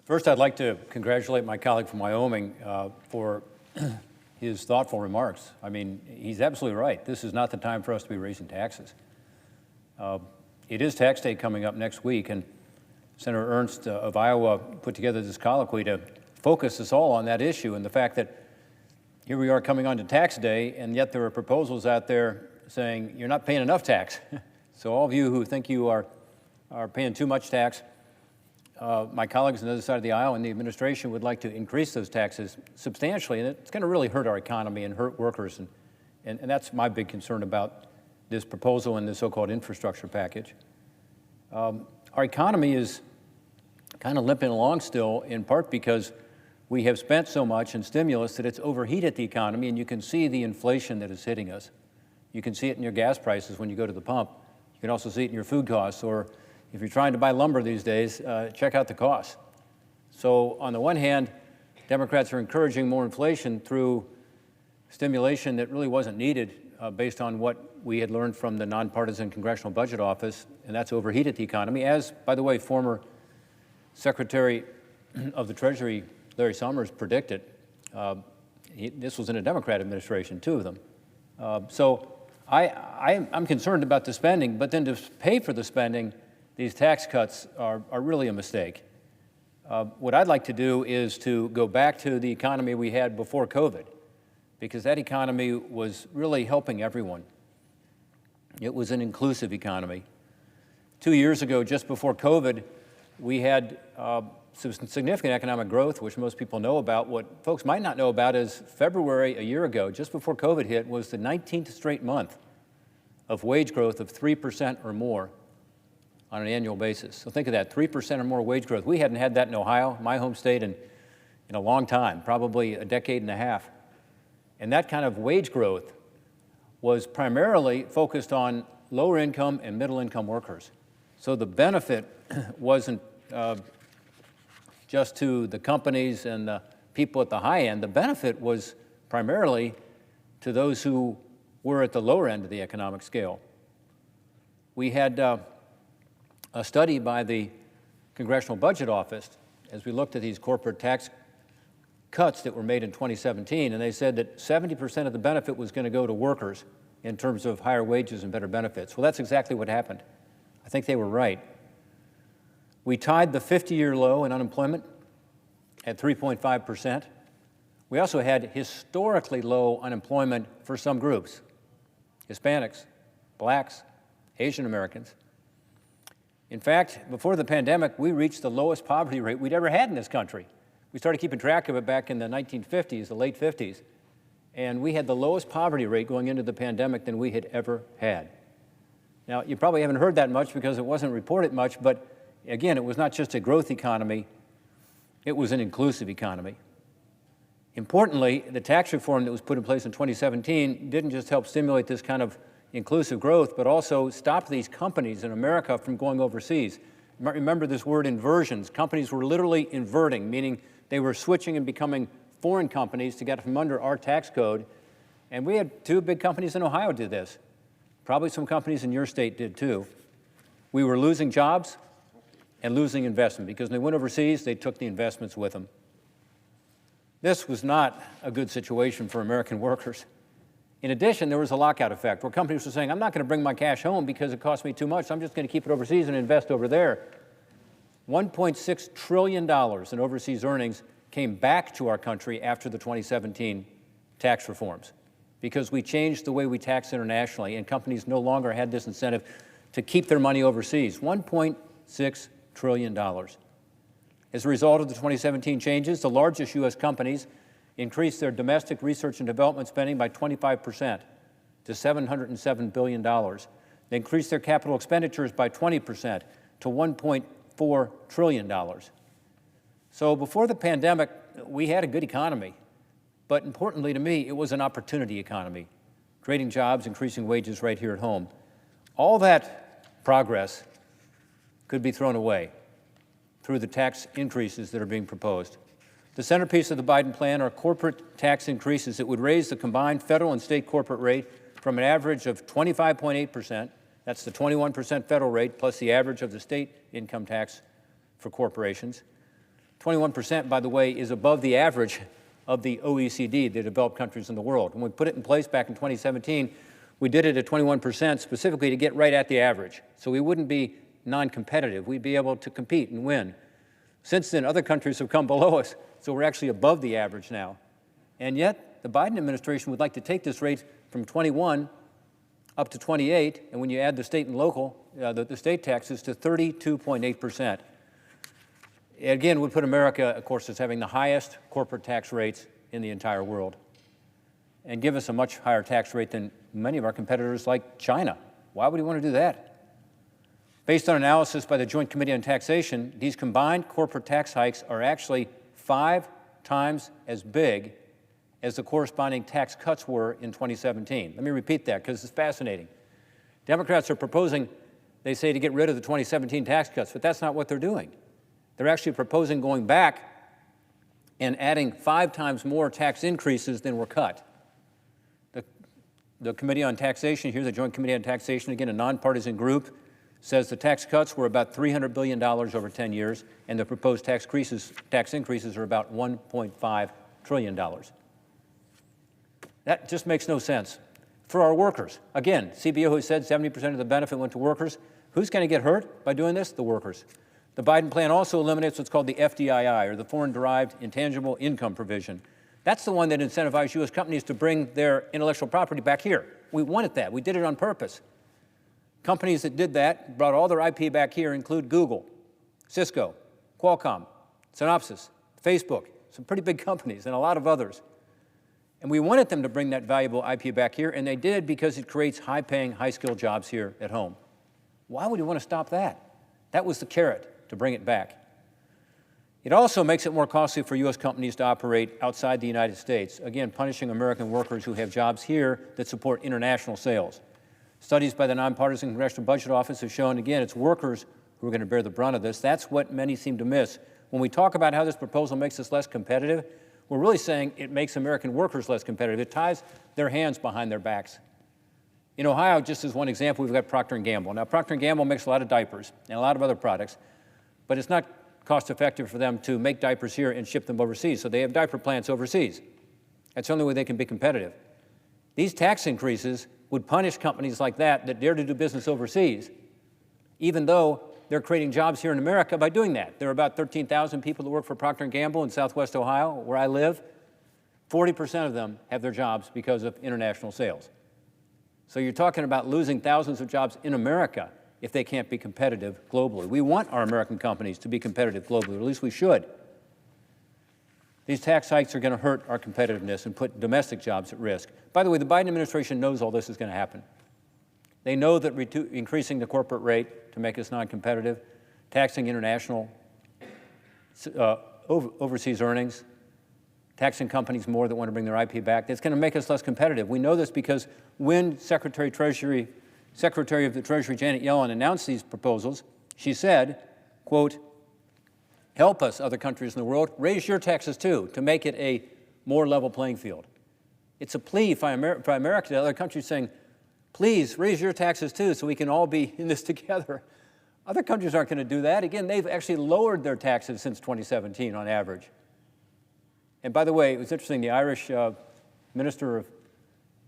First, I'd like to congratulate my colleague from Wyoming for his thoughtful remarks. I mean, he's absolutely right. This is not the time for us to be raising taxes. It is tax day coming up next week, and Senator Ernst of Iowa put together this colloquy to focus us all on that issue and the fact that here we are coming on to tax day, and yet there are proposals out there saying you're not paying enough tax. So all of you who think you are paying too much tax, my colleagues on the other side of the aisle and the administration would like to increase those taxes substantially, and it's going to really hurt our economy and hurt workers, and that's my big concern about this proposal and the so-called infrastructure package. Our economy is kind of limping along still, in part because we have spent so much in stimulus that it's overheated the economy, and you can see the inflation that is hitting us. You can see it in your gas prices when you go to the pump. You can also see it in your food costs, or if you're trying to buy lumber these days, check out the costs. So on the one hand, Democrats are encouraging more inflation through stimulation that really wasn't needed based on what we had learned from the nonpartisan Congressional Budget Office, and that's overheated the economy, as, by the way, former Secretary of the Treasury Larry Summers predicted. This was in a Democrat administration, two of them. So I'm concerned about the spending, but then to pay for the spending, these tax cuts are really a mistake. What I'd like to do is to go back to the economy we had before COVID, because that economy was really helping everyone. It was an inclusive economy. 2 years ago, just before COVID, we had some significant economic growth, which most people know about. What folks might not know about is February a year ago, just before COVID hit, was the 19th straight month of wage growth of 3% or more on an annual basis. So think of that, 3% or more wage growth. We hadn't had that in Ohio, my home state, in a long time, probably a decade and a half. And that kind of wage growth was primarily focused on lower income and middle income workers. So the benefit wasn't just to the companies and the people at the high end. The benefit was primarily to those who were at the lower end of the economic scale. We had a study by the Congressional Budget Office as we looked at these corporate tax cuts that were made in 2017, and they said that 70% of the benefit was going to go to workers in terms of higher wages and better benefits. Well, that's exactly what happened. I think they were right. We tied the 50-year low in unemployment at 3.5%. We also had historically low unemployment for some groups: Hispanics, blacks, Asian Americans. In fact, before the pandemic, we reached the lowest poverty rate we'd ever had in this country. We started keeping track of it back in the 1950s, the late 50s, and we had the lowest poverty rate going into the pandemic than we had ever had. Now, you probably haven't heard that much because it wasn't reported much, but again, it was not just a growth economy, it was an inclusive economy. Importantly, the tax reform that was put in place in 2017 didn't just help stimulate this kind of inclusive growth, but also stop these companies in America from going overseas. Remember this word inversions. Companies were literally inverting, meaning they were switching and becoming foreign companies to get from under our tax code. And we had two big companies in Ohio did this. Probably some companies in your state did too. We were losing jobs and losing investment because when they went overseas, they took the investments with them. This was not a good situation for American workers. In addition, there was a lockout effect where companies were saying, I'm not going to bring my cash home because it costs me too much, so I'm just going to keep it overseas and invest over there. $1.6 trillion in overseas earnings came back to our country after the 2017 tax reforms because we changed the way we tax internationally, and companies no longer had this incentive to keep their money overseas. $1.6 trillion. As a result of the 2017 changes, the largest U.S. companies increased their domestic research and development spending by 25% to $707 billion. They increased their capital expenditures by 20% to $1.4 trillion. So before the pandemic, we had a good economy. But importantly to me, it was an opportunity economy, creating jobs, increasing wages right here at home. All that progress could be thrown away through the tax increases that are being proposed. The centerpiece of the Biden plan are corporate tax increases that would raise the combined federal and state corporate rate from an average of 25.8%, that's the 21% federal rate plus the average of the state income tax for corporations, 21%, by the way, is above the average of the OECD, the developed countries in the world. When we put it in place back in 2017, we did it at 21% specifically to get right at the average. So we wouldn't be non-competitive. We'd be able to compete and win. Since then, other countries have come below us, so we're actually above the average now. And yet, the Biden administration would like to take this rate from 21 up to 28, and when you add the state and local, the state taxes, to 32.8%. Again, would put America, of course, as having the highest corporate tax rates in the entire world, and give us a much higher tax rate than many of our competitors like China. Why would he want to do that? Based on analysis by the Joint Committee on Taxation, these combined corporate tax hikes are actually 5 times as big as the corresponding tax cuts were in 2017. Let me repeat that because it's fascinating. Democrats are proposing, they say, to get rid of the 2017 tax cuts, but that's not what they're doing. They're actually proposing going back and adding 5 times more tax increases than were cut. The Committee on Taxation here, the Joint Committee on Taxation, again, a nonpartisan group, says the tax cuts were about $300 billion over 10 years, and the proposed tax increases are about $1.5 trillion. That just makes no sense. For our workers, again, CBO has said 70% of the benefit went to workers. Who's going to get hurt by doing this? The workers. The Biden plan also eliminates what's called the FDII, or the Foreign-Derived Intangible Income provision. That's the one that incentivized U.S. companies to bring their intellectual property back here. We wanted that. We did it on purpose. Companies that did that, brought all their IP back here, include Google, Cisco, Qualcomm, Synopsys, Facebook, some pretty big companies, and a lot of others. And we wanted them to bring that valuable IP back here, and they did because it creates high-paying, high-skilled jobs here at home. Why would you want to stop that? That was the carrot to bring it back. It also makes it more costly for U.S. companies to operate outside the United States, again, punishing American workers who have jobs here that support international sales. Studies by the Nonpartisan Congressional Budget Office have shown, again, it's workers who are going to bear the brunt of this. That's what many seem to miss. When we talk about how this proposal makes us less competitive, we're really saying it makes American workers less competitive. It ties their hands behind their backs. In Ohio, just as one example, we've got Procter & Gamble. Now, Procter & Gamble makes a lot of diapers and a lot of other products, but it's not cost-effective for them to make diapers here and ship them overseas, so they have diaper plants overseas. That's the only way they can be competitive. These tax increases would punish companies like that dare to do business overseas, even though they're creating jobs here in America by doing that. There are about 13,000 people that work for Procter & Gamble in Southwest Ohio, where I live. 40% of them have their jobs because of international sales. So you're talking about losing thousands of jobs in America if they can't be competitive globally. We want our American companies to be competitive globally, or at least we should. These tax hikes are going to hurt our competitiveness and put domestic jobs at risk. By the way, the Biden administration knows all this is going to happen. They know that increasing the corporate rate to make us non-competitive, taxing international overseas earnings, taxing companies more that want to bring their IP back, that's going to make us less competitive. We know this because when Secretary of the Treasury Janet Yellen announced these proposals, she said, quote, "Help us, other countries in the world, raise your taxes too, to make it a more level playing field." It's a plea by America to other countries saying, please raise your taxes too so we can all be in this together. Other countries aren't going to do that. Again, they've actually lowered their taxes since 2017 on average. And by the way, it was interesting, the Irish Minister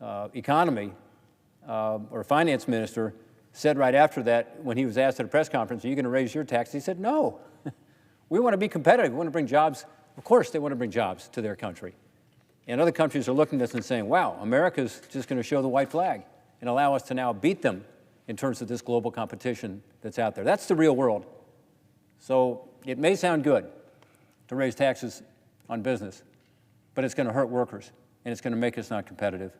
of Economy, or Finance Minister, said right after that, when he was asked at a press conference, are you going to raise your tax? He said, no. We want to be competitive. We want to bring jobs. Of course they want to bring jobs to their country. And other countries are looking at us and saying, wow, America's just going to show the white flag and allow us to now beat them in terms of this global competition that's out there. That's the real world. So it may sound good to raise taxes on business, but it's going to hurt workers, and it's going to make us not competitive.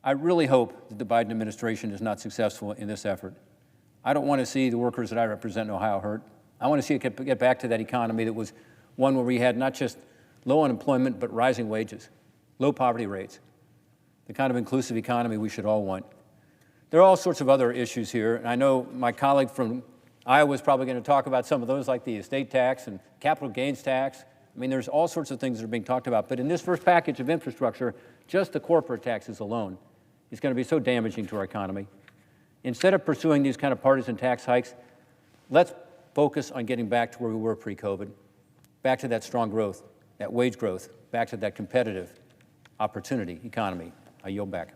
I really hope that the Biden administration is not successful in this effort. I don't want to see the workers that I represent in Ohio hurt. I want to see it get back to that economy that was one where we had not just low unemployment, but rising wages, low poverty rates, the kind of inclusive economy we should all want. There are all sorts of other issues here, and I know my colleague from Iowa is probably going to talk about some of those, like the estate tax and capital gains tax. I mean, there's all sorts of things that are being talked about, but in this first package of infrastructure, just the corporate taxes alone is going to be so damaging to our economy. Instead of pursuing these kind of partisan tax hikes, let's focus on getting back to where we were pre-COVID. back to that strong growth, that wage growth, back to that competitive opportunity economy. I yield back.